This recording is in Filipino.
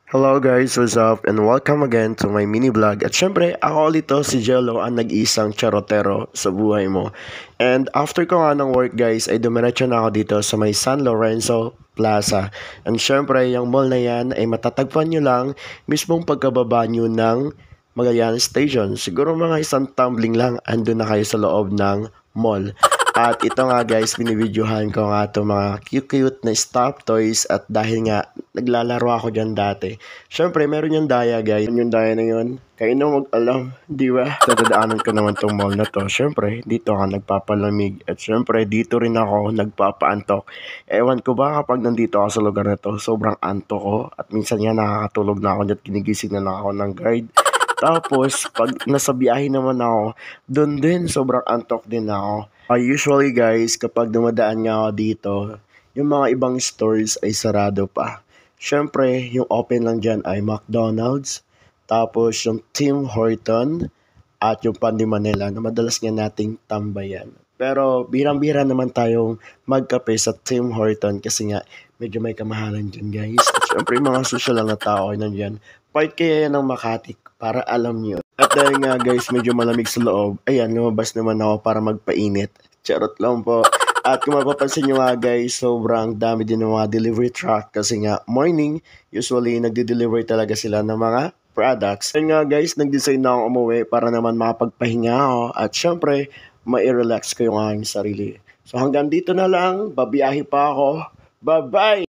Hello guys, what's up? And welcome again to my mini vlog. At syempre, ako ulit to, si Jello, ang nag-iisang charotero sa buhay mo. And after ko nga ng work guys, ay dumiretso na ako dito sa may San Lorenzo Plaza. And syempre, yung mall na yan ay matatagpuan nyo lang mismong pagkababa nyo ng Magallanes Station. Siguro mga isang tumbling lang, andun na kayo sa loob ng mall. At ito nga guys, binibidyohan ko nga itong mga cute-cute na stop toys at dahil nga naglalaro ako dyan dati. Syempre, meron yung daya guys. Yung daya na yun, kayo na mag-alam, di ba? Dadaanan ko naman tong mall na to. Syempre, dito ako nagpapalamig. At syempre, dito rin ako nagpapaantok. Ewan ko ba kapag nandito ako sa lugar na to, sobrang antok ko. At minsan nga nakakatulog na ako at kinigising na lang ako ng guard. Tapos, pag nasa biyahe naman ako, doon din, sobrang antok din ako. Usually guys, kapag dumadaan nga ako dito, yung mga ibang stores ay sarado pa. Siyempre, yung open lang dyan ay McDonald's, tapos yung Tim Horton, at yung Pandi Manila na madalas nga nating tambayan. Pero birang-bira naman tayong magkape sa Tim Horton kasi nga medyo may kamahalan dyan guys. At syempre yung mga social lang na tao ay nandyan. Part kaya yan ng Makati para alam nyo. At dahil nga guys medyo malamig sa loob, ayan lumabas naman ako para magpainit. Charot lang po. At kung mapapansin nyo nga guys, sobrang dami din ng mga delivery truck kasi nga morning, usually nagde-deliver talaga sila ng mga products. Kaya nga guys, nag-design na ako umuwi para naman makapagpahinga ako at syempre, mai-relax ko yung aking sarili. So hanggang dito na lang, babiyahe pa ako. Bye-bye!